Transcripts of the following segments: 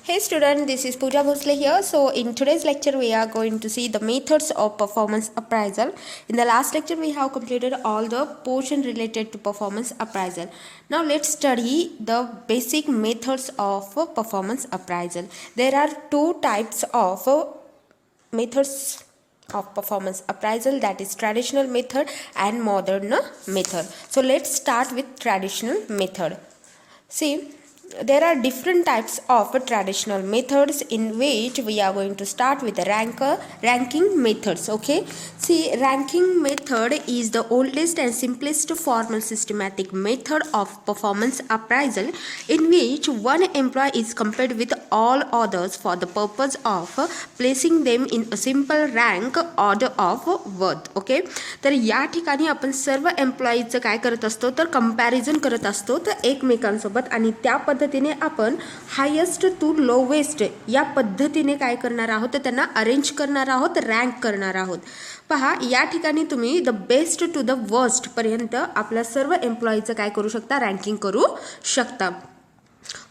Hey student, this is Pooja here. So in today's lecture we are going to see the methods of performance appraisal. In the last lecture we have completed all the portion related to performance appraisal. Now let's study the basic methods of performance appraisal. There are two types of methods of performance appraisal, that is traditional method and modern method. So let's start with traditional method. See, there are different types of traditional methods in which we are going to start with the ranking methods. Okay, see, ranking method is the oldest and simplest formal systematic method of performance appraisal in which one employee is compared with all others for the purpose of placing them in a simple rank order of worth. Okay, तर या ठिकाणी आपण सर्व एम्प्लॉईजचं काय करत असतो तर comparison करत असतो तर एकमेकांसोबत, आणि त्या पद्धतीने आपण हायेस्ट टू लोवेस्ट या पद्धतीने काय करणार आहोत तर त्यांना अरेंज करणार आहोत, रँक करणार आहोत. पहा, या ठिकाणी तुम्ही the best to the worst पर्यंत आपल्या सर्व एम्प्लॉईचं काय करू शकता, रँकिंग करू शकता.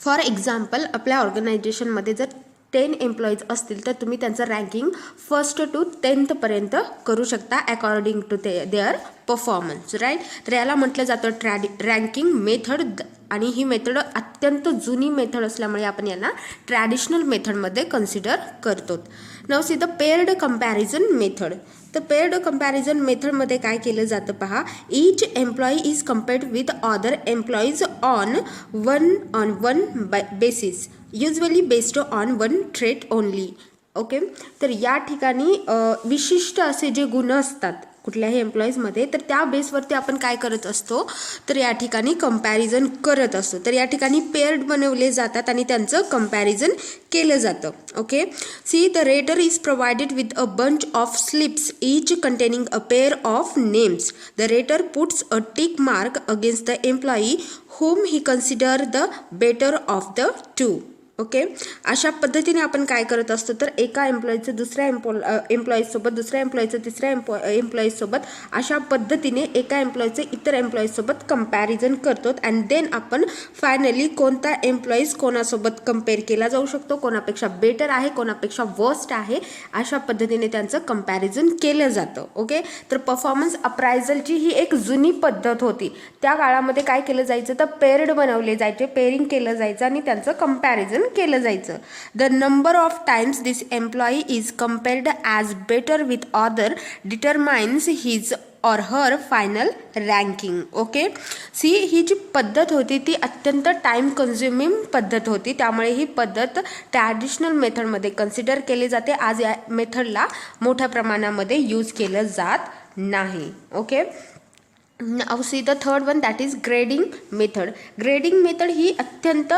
फॉर एक्झाम्पल, आपल्या ऑर्गनायझेशनमध्ये जर 10 एम्प्लॉईज असतील तर तुम्ही त्यांचं रँकिंग 1st to 10th पर्यंत करू शकता according to their performance, right. तर याला म्हटलं जातं रँकिंग मेथड, आणि ही मेथड अत्यंत जुनी मेथड असल्यामुळे आपण यांना ट्रॅडिशनल मेथडमध्ये कन्सिडर करतो. Now see the paired comparison method. तर पेअर्ड कंपॅरिझन मेथडमध्ये काय केलं जातं पहा, each employee is compared with other employees on one basis, usually based on one trait only. Okay, तर या ठिकाणी विशिष्ट असे जे गुण असतात कुठल्याही एम्प्लॉईजमध्ये, तर त्या बेसवरती आपण काय करत असतो तर या ठिकाणी कंपॅरिझन करत असतो. तर या ठिकाणी पेअर्ड बनवले जातात आणि त्यांचं कंपॅरिझन केलं जातं. Okay, see the rater is provided with a bunch of slips each containing a pair of names. The rater puts a tick mark against the employee whom he consider the better of the two. Okay, अशा पद्धतीने आपण काय करत असतो तर एका एम्प्लॉईचं दुसऱ्या एम्प्लॉईजसोबत, दुसऱ्या एम्प्लॉईचं तिसऱ्या एम्प्लॉईजसोबत, अशा पद्धतीने एका एम्प्लॉईचं इतर एम्प्लॉईजसोबत कंपॅरिझन करतो. अँड देन आपण फायनली कोणता एम्प्लॉईज कोणासोबत कम्पेअर केला जाऊ शकतो, कोणापेक्षा बेटर आहे, कोणापेक्षा वर्स्ट आहे, अशा पद्धतीने त्यांचं कंपॅरिझन केलं जातं. ओके, तर परफॉर्मन्स अप्रायझलची ही एक जुनी पद्धत होती. त्या काळामध्ये काय केलं जायचं तर पेअर्ड बनवले जायचे, पेअरिंग केलं जायचं आणि त्यांचं कंपॅरिझन केलं जायचं. The number of times this employee is compared as better with other determines his और हर फायनल रँकिंग. ओके, सी, ही जी पद्धत होती ती अत्यंत टाईम कन्झ्युमिंग पद्धत होती, त्यामुळे ही पद्धत ट्रॅडिशनल मेथडमध्ये कन्सिडर केली जाते. आज या मेथडला मोठ्या प्रमाणामध्ये यूज केलं जात नाही. Okay, now see the third one, that is grading method. Grading method ही अत्यंत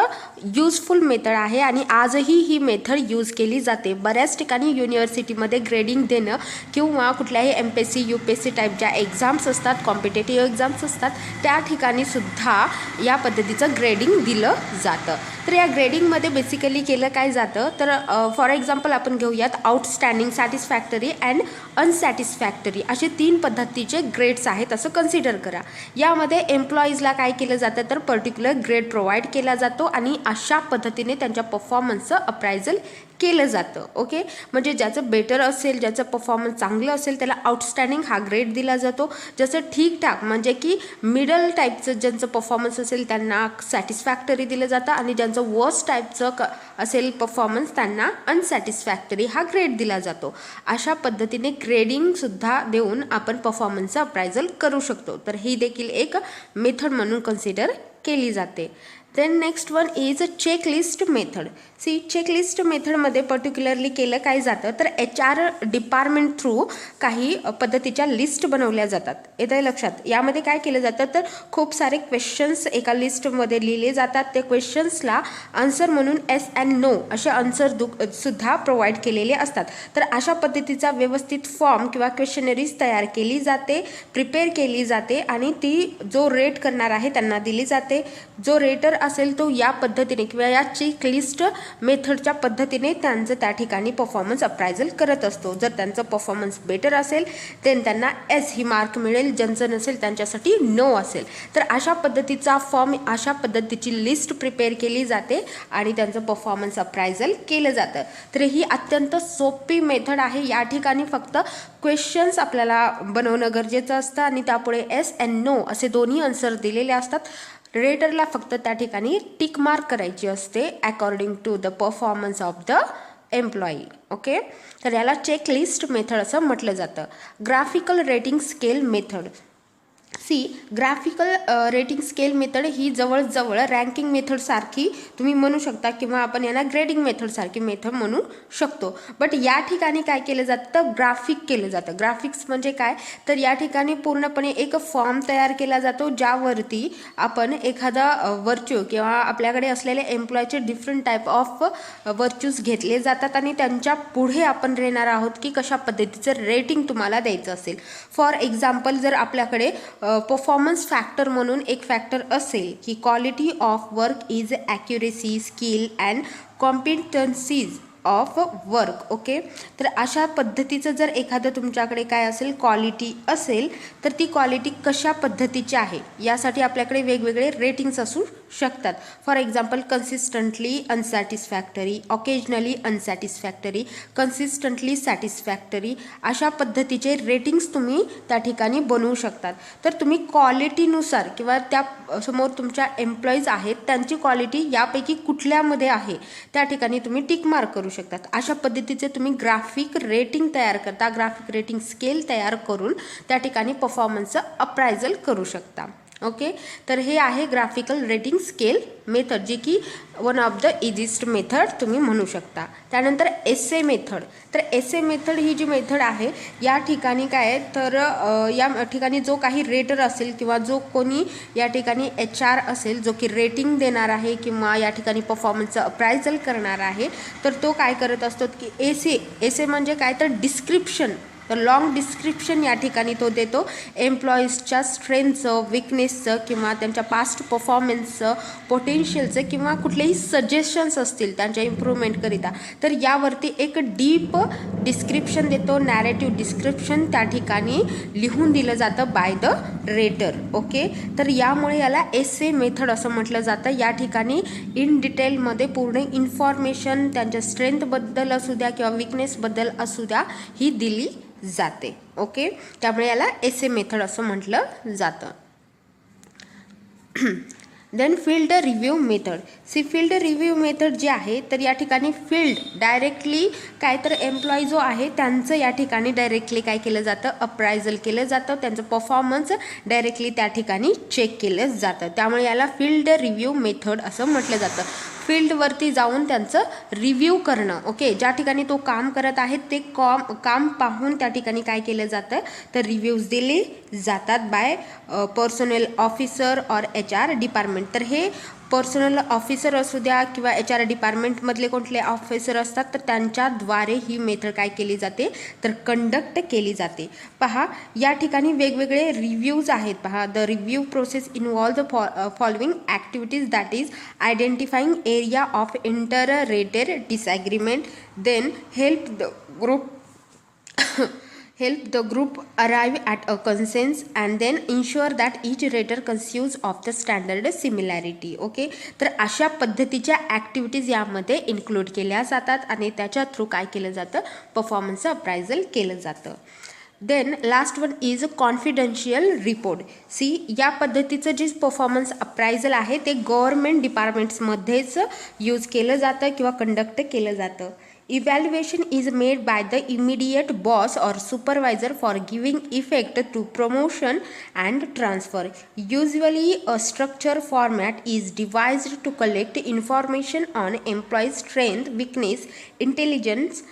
यूजफुल मेथड आहे आणि आजही ही मेथड यूज केली जाते. बऱ्याच ठिकाणी युनिव्हर्सिटीमध्ये ग्रेडिंग देणं किंवा कुठल्याही MPSC UPSC टाईप ज्या एक्झाम्स असतात, कॉम्पिटेटिव्ह एक्झाम्स असतात, त्या ठिकाणी सुद्धा या पद्धतीचं ग्रेडिंग दिलं जातं. तर या ग्रेडिंगमध्ये बेसिकली केलं काय जातं तर फॉर एक्झाम्पल आपण घेऊयात आउटस्टँडिंग, सॅटिस्फॅक्टरी अँड अनसॅटिस्फॅक्टरी असे 3 पद्धतीचे ग्रेड्स आहेत असं कन्सिडर करा. यामध्ये एम्प्लॉईजला काय केलं जातं तर पर्टिक्युलर ग्रेड प्रोव्हाइड केला जातो आणि अशा पद्धतीने त्यांच्या परफॉर्मन्सचं अप्रायझल केलं जातं. ओके, म्हणजे ज्याचं बेटर असेल, ज्याचं परफॉर्मन्स चांगलं असेल त्याला आउटस्टँडिंग हा ग्रेड दिला जातो. ज्याचं ठीकठाक म्हणजे की मिडल टाईपचं ज्यांचं परफॉर्मन्स असेल त्यांना सॅटिस्फॅक्टरी दिलं जातं, आणि ज्यांचं वर्स्ट टाईपचं असेल परफॉर्मन्स त्यांना अनसॅटिस्फॅक्टरी हा ग्रेड दिला जातो. अशा पद्धतीने ग्रेडिंगसुद्धा देऊन आपण परफॉर्मन्सचं अप्रायझल करू शकतो. तर ही देखील एक मेथड म्हणून कन्सिडर केली जाते. Then next one is a checklist method. See, checklist मेथडमध्ये पर्टिक्युलरली केलं काय जातं तर HR डिपार्टमेंट थ्रू काही पद्धतीच्या लिस्ट बनवल्या जातात. येतं लक्षात. यामध्ये काय केलं जातं तर खूप सारे क्वेश्चन्स एका लिस्टमध्ये लिहिले जातात. ते क्वेश्चन्सला आन्सर म्हणून येस अँड नो असे आन्सर सुद्धा प्रोव्हाइड केलेले असतात. तर अशा पद्धतीचा व्यवस्थित फॉर्म किंवा क्वेश्चनरीज तयार केली जाते, प्रिपेअर केली जाते आणि ती जो रेट करणार आहे त्यांना दिली जाते. जो रेटर असेल तो या पद्धतीने किंवा या चेकलिस्ट मेथडच्या पद्धतीने त्यांचं त्या ठिकाणी परफॉर्मन्स अप्रायझल करत असतो. जर त्यांचं परफॉर्मन्स बेटर असेल देन त्यांना एस ही मार्क मिळेल, ज्यांचं नसेल त्यांच्यासाठी नो असेल. तर अशा पद्धतीचा फॉर्म, अशा पद्धतीची लिस्ट प्रिपेअर केली जाते आणि त्यांचं परफॉर्मन्स अप्रायझल केलं जातं. तर ही अत्यंत सोपी मेथड आहे. या ठिकाणी फक्त क्वेश्चन्स आपल्याला बनवणं गरजेचं असतं आणि त्यापुढे एस अँड नो असे दोन्ही आन्सर दिलेले असतात. रेटरला फक्त त्या ठिकाणी टिक मार्क करायची असते according to the performance of the employee. Okay, तर याला चेकलिस्ट मेथड असं म्हटलं जातं. Graphical rating scale method. Graphical rating scale method ही जवळजवळ रँकिंग मेथड सारखी तुम्ही म्हणू शकता किंवा आपण यांना ग्रेडिंग मेथड सारखी मेथड म्हणू शकतो. बट या ठिकाणी काय केलं जातं, ग्राफिक केलं जातं. ग्राफिक्स म्हणजे काय, तर या ठिकाणी पूर्णपणे एक फॉर्म तयार केला जातो ज्यावरती आपण एखादा वर्च्यू किंवा आपल्याकडे असलेले एम्प्लॉयचे डिफरंट टाईप ऑफ वर्च्यूज घेतले जातात आणि त्यांच्या पुढे आपण देणार आहोत की कशा पद्धतीचं रेटिंग तुम्हाला द्यायचं असेल. फॉर एक्झाम्पल, जर आपल्याकडे परफॉर्मन्स फॅक्टर म्हणून एक फॅक्टर असेल की quality of work is accuracy, skill and competencies of work. Okay, तर अशा पद्धतीचं जर एखादं तुमच्याकडे काय असेल, क्वालिटी असेल, तर ती क्वालिटी कशा पद्धतीची आहे यासाठी आपल्याकडे वेगवेगळे रेटिंग्स असू शकतात. For example, consistently unsatisfactory, occasionally unsatisfactory, consistently satisfactory, अशा पद्धतीचे रेटिंग्स तुम्ही त्या ठिकाणी बनवू शकतात. तर तुम्ही क्वालिटीनुसार किंवा त्या समोर तुमच्या एम्प्लॉईज आहेत त्यांची क्वालिटी यापैकी कुठल्यामध्ये आहे त्या ठिकाणी तुम्ही टिक मार्क करू शकतात. अशा पद्धतीचे तुम्ही ग्राफिक रेटिंग तयार करता, ग्राफिक रेटिंग स्केल तयार करून त्या ठिकाणी परफॉर्मन्सचं अप्रायझल करू शकता. ओके, तर हे आहे ग्राफिकल रेटिंग स्केल मेथड, जी की वन ऑफ द इझीस्ट मेथड तुम्ही म्हणू शकता. त्यानंतर एसे मेथड. तर एसे मेथड ही जी मेथड आहे या ठिकाणी काय आहे, तर या ठिकाणी जो काही रेटर असेल किंवा जो कोणी या ठिकाणी HR असेल जो की रेटिंग देणार आहे किंवा या ठिकाणी परफॉर्मन्सचं अप्रायझल करणार आहे, तर तो काय करत असतो की एसे म्हणजे काय, तर डिस्क्रिप्शन, तर लॉंग डिस्क्रिप्शन या ठिकाणी तो देतो एम्प्लॉईजच्या स्ट्रेंथचं, विकनेसचं किंवा त्यांच्या पास्ट परफॉर्मन्सचं, पोटेन्शियलचं किंवा कुठलेही सजेशन्स असतील त्यांच्या इम्प्रूव्हमेंटकरिता, तर यावरती एक डीप डिस्क्रिप्शन देतो, नॅरेटिव्ह डिस्क्रिप्शन त्या ठिकाणी लिहून दिलं जातं बाय द रेटर. ओके, तर यामुळे याला एसे मेथड असं म्हटलं जातं. या ठिकाणी इन डिटेलमध्ये पूर्ण इन्फॉर्मेशन त्यांच्या स्ट्रेंथबद्दल असू द्या किंवा विकनेसबद्दल असू द्या ही दिली जाते. ओके, त्यामुळे याला एसे मेथड असं म्हटलं जातं. Then field review method. Field review method जी आहे तर या ठिकाणी फील्ड डायरेक्टली काय, तर एम्प्लॉई जो आहे त्यांचं या ठिकाणी डायरेक्टली काय केलं जातं, अप्रायझल केलं जातं, त्यांचं परफॉर्मन्स डायरेक्टली त्या ठिकाणी चेक केलं जातं. त्यामुळे याला फील्ड रिव्ह्यू मेथड असं म्हटलं जातं. फील्डवरती जाऊन त्यांचं रिव्ह्यू करणं. ओके, ज्या ठिकाणी तो काम करत आहे ते काम पाहून त्या ठिकाणी काय केलं जातं, तर रिव्ह्यूज दिले जातात बाय पर्सनल ऑफिसर और HR डिपार्टमेंट. तर हे पर्सनल ऑफिसर असू द्या किंवा HR डिपार्टमेंटमधले कुठले ऑफिसर असतात तर त्यांच्याद्वारे ही मेथड काय केली जाते, तर कंडक्ट केली जाते. पहा, या ठिकाणी वेगवेगळे रिव्ह्यूज आहेत. पहा, the review process involve the following activities, that is identifying area of inter rater disagreement, then help the group arrive at a consensus and then ensure that each rater conceives of the standard similarity. Okay, तर अशा पद्धतीच्या activities यामध्ये include केल्या जातात आणि त्याच्या through काय केलं जातं, परफॉर्मन्सचं अप्रायझल केलं जातं. Then last one is confidential report. या पद्धतीचं जे परफॉर्मन्स अप्रायझल आहे ते गव्हर्नमेंट डिपार्टमेंट्समध्येच यूज केलं जातं किंवा कंडक्ट केलं जातं. Evaluation is made by the immediate boss or supervisor for giving effect to promotion and transfer. Usually, a structure format is devised to collect information on employee strength, weakness, intelligence,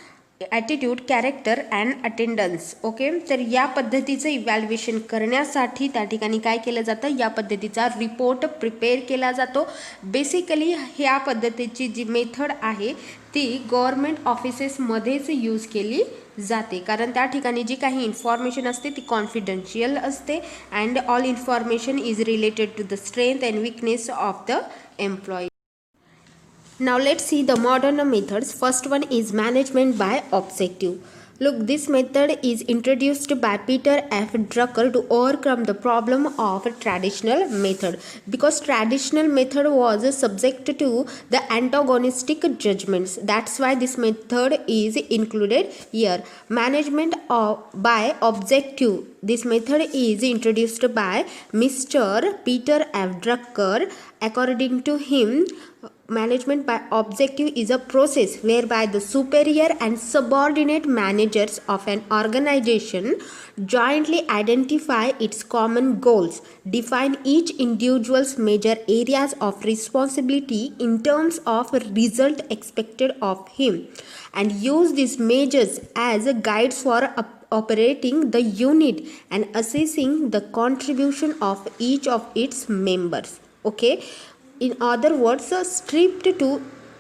attitude, character and attendance. Okay, तर या पद्धतीचं evaluation करण्यासाठी त्या ठिकाणी काय केलं जातं, या पद्धतीचा रिपोर्ट प्रिपेअर केला जातो. बेसिकली ह्या पद्धतीची जी मेथड आहे ती गव्हर्नमेंट ऑफिसेसमध्येच यूज केली जाते, कारण त्या ठिकाणी जी काही इन्फॉर्मेशन असते ती कॉन्फिडेन्शियल असते and all information is related to the strength and weakness of the employee. Now let's see the modern methods. First one is management by objective. Look, this method is introduced by Peter F. Drucker to overcome the problem of traditional method, because traditional method was subject to the antagonistic judgments. That's why this method is included here. Management by objective. This method is introduced by Mr. Peter F. Drucker. According to him, management by objective is a process whereby the superior and subordinate managers of an organization jointly identify its common goals, define each individual's major areas of responsibility in terms of result expected of him, and use these measures as guides for operating the unit and assessing the contribution of each of its members. Okay, in other words, stripped to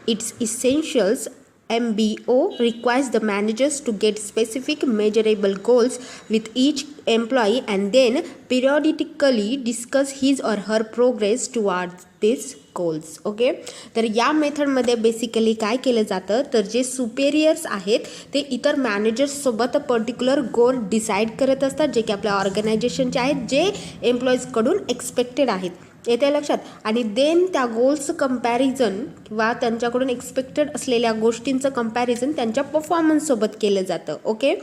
its essentials, MBO requires the managers to get specific measurable goals with each employee and then periodically discuss his or her progress towards these goals. Okay, तर या मेथडमध्ये basically काय केलं जातं, तर जे सुपेरियर्स आहेत ते इतर मॅनेजर्ससोबत पर्टिक्युलर गोल डिसाईड करत असतात, जे की आपल्या ऑर्गनायझेशनचे आहेत, जे एम्प्लॉईजकडून एक्सपेक्टेड आहेत. येते लक्षात, आणि देन त्या गोल्स कंपॅरिझन किंवा त्यांच्याकडून एक्सपेक्टेड असलेल्या गोष्टींचं कंपॅरिझन त्यांच्या परफॉर्मन्ससोबत केलं जातं. Okay,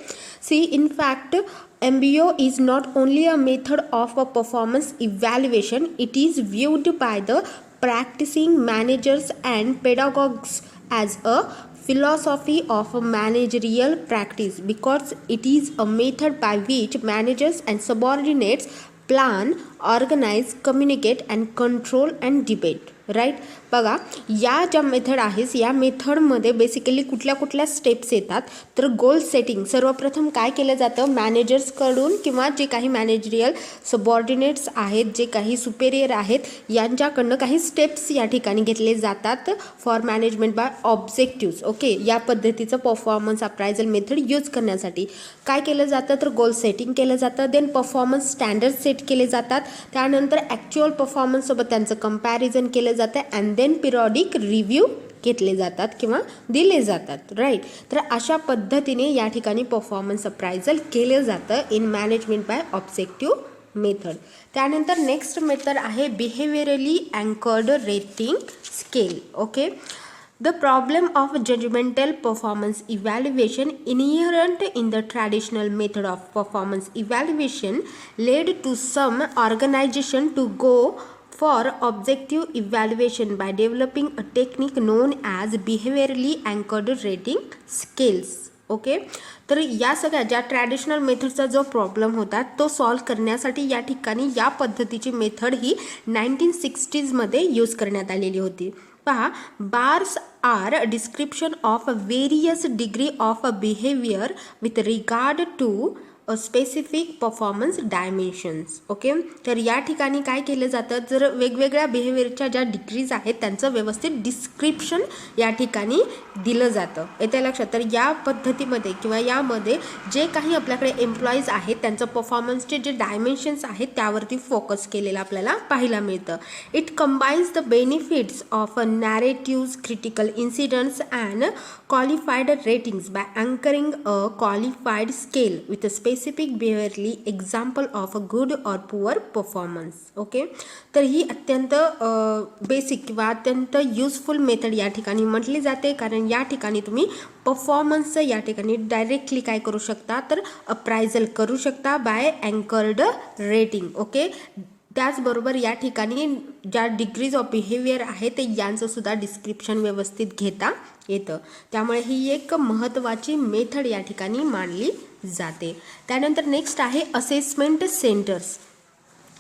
see in fact MBO is not only a method of a performance evaluation, it is viewed by the practicing managers and pedagogues as a philosophy of managerial practice, because it is a method by which managers and subordinates plan, organize, communicate and control and debate. Right, बघा या ज्या method आहेत या मेथडमध्ये basically कुठल्या कुठल्या steps येतात, तर गोल सेटिंग सर्वप्रथम काय केलं जातं, मॅनेजर्सकडून किंवा जे काही मॅनेजरियल सबऑर्डिनेट्स आहेत, जे काही सुपेरियर आहेत यांच्याकडनं काही स्टेप्स या ठिकाणी घेतले जातात for management by objectives. Okay, या पद्धतीचं परफॉर्मन्स अप्रायझल मेथड यूज करण्यासाठी काय केलं जातं, तर गोल सेटिंग केलं जातं, देन परफॉर्मन्स स्टँडर्ड सेट केले जातात, त्यानंतर ॲक्च्युअल परफॉर्मन्ससोबत त्यांचं कंपॅरिझन केलं जाते अँड देन पिरियॉडिक रिव्ह्यू घेतले जातात किंवा दिले जातात. राईट, तर अशा पद्धतीने या ठिकाणी परफॉर्मन्स अप्रायझल केलं जातं in management by objective method. त्यानंतर नेक्स्ट मेथड आहे behaviourally anchored rating scale. Okay, the problem of judgmental performance evaluation inherent in the traditional method of performance evaluation led to some organization to go for objective evaluation by developing a technique known as behaviorally anchored rating scales. Okay, तर या सगळ्या ज्या traditional मेथडचा जो problem होता तो solve करण्यासाठी या ठिकाणी या पद्धतीची मेथड ही 1960मध्ये यूज करण्यात आलेली होती. पहा, bars are description of various degree of behaviour with regard to a specific performance dimensions. Okay, तर या ठिकाणी काय केलं जातं, जर वेगवेगळ्या बिहेवियरच्या ज्या डिग्रीज आहेत त्यांचं व्यवस्थित डिस्क्रिप्शन या ठिकाणी दिलं जातं. येत्या लक्षात, तर या पद्धतीमध्ये किंवा यामध्ये जे काही आपल्याकडे एम्प्लॉईज आहेत त्यांचं परफॉर्मन्सचे जे डायमेन्शन्स आहेत त्यावरती फोकस केलेलं आपल्याला पाहायला मिळतं. It combines the benefits of narratives, critical incidents and qualified ratings by anchoring a qualified scale with a specific behaviourally example of a good or poor performance. Okay, तर ही अत्यंत बेसिक किंवा अत्यंत युजफुल मेथड या ठिकाणी म्हटली जाते, कारण या ठिकाणी तुम्ही परफॉर्मन्सचं या ठिकाणी डायरेक्टली काय करू शकता, तर अप्रायझल करू शकता बाय अँकर्ड रेटिंग. ओके, त्याचबरोबर या ठिकाणी ज्या डिग्रीज ऑफ बिहेवियर आहे ते यांचं सुद्धा डिस्क्रिप्शन व्यवस्थित घेता येतं. त्यामुळे ही एक महत्त्वाची मेथड या ठिकाणी मानली जाते. त्यानंतर नेक्स्ट आहे असेसमेंट सेंटर्स.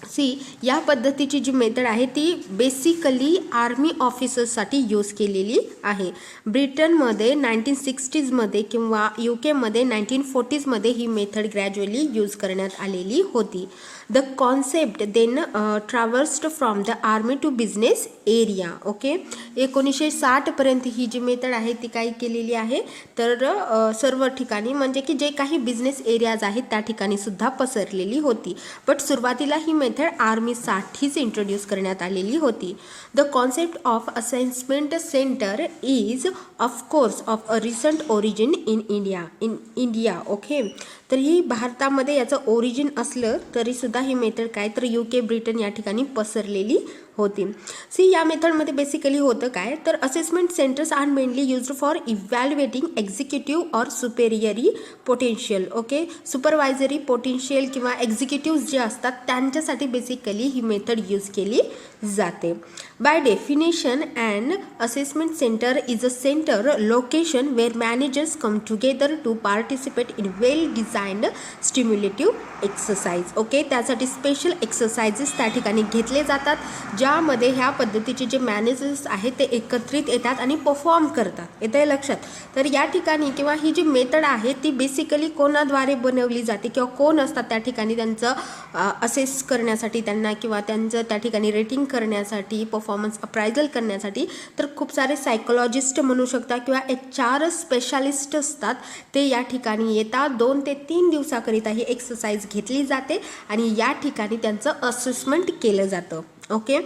सी या पद्धतीची जी मेथड आहे ती बेसिकली आर्मी ऑफिसर्ससाठी यूज केलेली आहे. ब्रिटनमध्ये 1960मध्ये किंवा UK मध्ये 1940मध्ये ही मेथड ग्रॅज्युअली यूज करण्यात आलेली होती. The concept then traversed from the army to business area. Okay, 1960पर्यंत ही जी मेथड आहे ती काय केलेली आहे तर सर्व ठिकाणी म्हणजे की जे काही बिझनेस एरियाज आहेत त्या ठिकाणी सुद्धा पसरलेली होती. बट सुरुवातीला ही मेथड आर्मीसाठीच इंट्रोड्यूस करण्यात आलेली होती. The concept of assessment centre is of course of a recent origin in India. Okay, तर ही भारतामध्ये याचं ओरिजिन असलं तरी सुद्धा ही मेथड काय तर UK, ब्रिटन या ठिकाणी पसरलेली होती. सी या मेथडमध्ये बेसिकली होतं काय तर assessment centres are mainly used for evaluating executive or supervisory potential. Okay, supervisory potential किंवा एक्झिक्युटिव्ह जे असतात त्यांच्यासाठी बेसिकली ही मेथड यूज केली जाते. By definition and assessment centre is a centre location where managers come together to participate in well designed stimulative exercise. Okay, त्यासाठी special exercises त्या ठिकाणी घेतले जातात ज्यामध्ये ह्या पद्धतीचे जे मॅनेजर्स आहेत ते एकत्रित येतात आणि परफॉर्म करतात. येतं लक्षात. तर या ठिकाणी किंवा ही जी मेथड आहे ती बेसिकली कोणाद्वारे बनवली जाते किंवा कोण असतात त्या ठिकाणी त्यांचं असेस करण्यासाठी त्यांना किंवा त्यांचं त्या ठिकाणी रेटिंग करण्यासाठी परफॉर्मन्स अप्रायझल करण्यासाठी तर खूप सारे सायकोलॉजिस्ट म्हणू शकता किंवा HR स्पेशालिस्ट असतात ते या ठिकाणी येतात. 2 ते 3 दिवसाकरिता ही एक्सरसाइज घेतली जाते आणि या ठिकाणी त्यांचं असेसमेंट केलं जातं. ओके,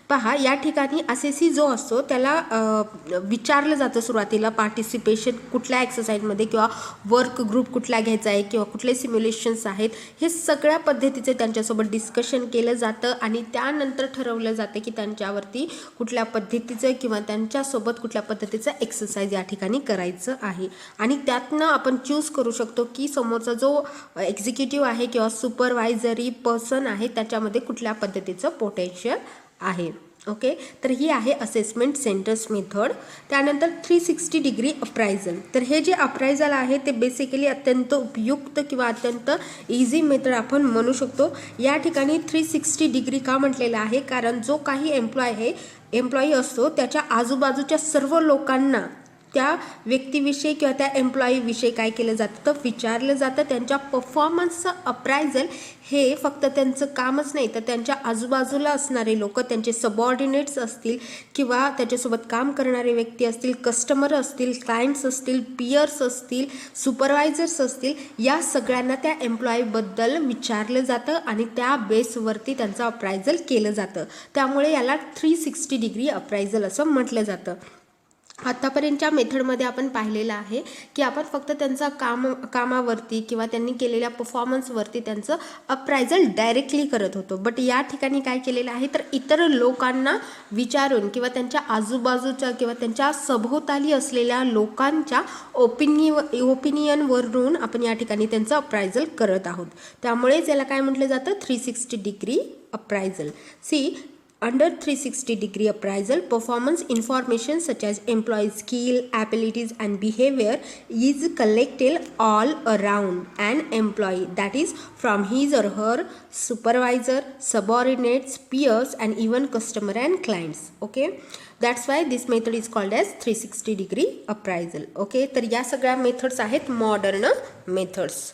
पहा या ठिकाणी असेसी जो असतो त्याला विचारलं जातं सुरुवातीला पार्टिसिपेशन कुठल्या एक्सरसाइजमध्ये किंवा वर्क ग्रुप कुठला घ्यायचा आहे किंवा कुठले सिम्युलेशन्स आहेत हे सगळ्या पद्धतीचे त्यांच्यासोबत डिस्कशन केलं जातं आणि त्यानंतर ठरवलं जातं की त्यांच्यावरती कुठल्या पद्धतीचं किंवा त्यांच्यासोबत कुठल्या पद्धतीचं एक्सरसाइज या ठिकाणी करायचं आहे आणि त्यातनं आपण चूज करू शकतो की समोरचा जो एक्झिक्युटिव्ह आहे किंवा सुपरवायझरी पर्सन आहे त्याच्यामध्ये कुठल्या पद्धतीचं पोटेन्शियल आहे. ओके, तर ही आहे असेसमेंट सेंटर्स मेथड. त्यानंतर 360 डिग्री अप्रायझल. तर हे जे अप्रायझल आहे ते बेसिकली अत्यंत उपयुक्त किंवा अत्यंत इझी मेथड आपण म्हणू शकतो. या ठिकाणी 360 डिग्री का म्हटलेलं आहे कारण जो काही एम्प्लॉई असतो त्याच्या आजूबाजूच्या सर्व लोकांना त्या व्यक्तीविषयी किंवा त्या एम्प्लॉईविषयी काय केलं जातं तर विचारलं जातं. त्यांच्या परफॉर्मन्सचं अप्रायझल हे फक्त त्यांचं कामच नाही तर त्यांच्या आजूबाजूला असणारे लोक त्यांचे सबऑर्डिनेट्स असतील किंवा त्याच्यासोबत काम करणारे व्यक्ती असतील, कस्टमर असतील, क्लायंट्स असतील, पियर्स असतील, सुपरवायझर्स असतील या सगळ्यांना त्या एम्प्लॉईबद्दल विचारलं जातं आणि त्या बेसवरती त्यांचं अप्रायझल केलं जातं. त्यामुळे याला 360 डिग्री अप्रायझल असं म्हटलं जातं. आतापर्यंतच्या मेथडमध्ये आपण पाहिलेलं आहे की आपण फक्त त्यांचा कामावरती किंवा त्यांनी केलेल्या परफॉर्मन्सवरती त्यांचं अप्रायझल डायरेक्टली करत होतो. बट या ठिकाणी काय केलेलं आहे तर इतर लोकांना विचारून किंवा त्यांच्या आजूबाजूच्या किंवा त्यांच्या सभोवताली असलेल्या लोकांच्या ओपिनियनवरून आपण या ठिकाणी त्यांचं अप्रायझल करत आहोत. त्यामुळेच याला काय म्हटलं जातं 360 degree appraisal. See Under 360 degree appraisal, performance information such as employee skill, abilities and behavior is collected all around an employee, that is from his or her supervisor, subordinates, peers and even customer and clients. Okay, that's why this method is called as 360 degree appraisal. Okay, तर या सगळ्या methods आहेत modern methods.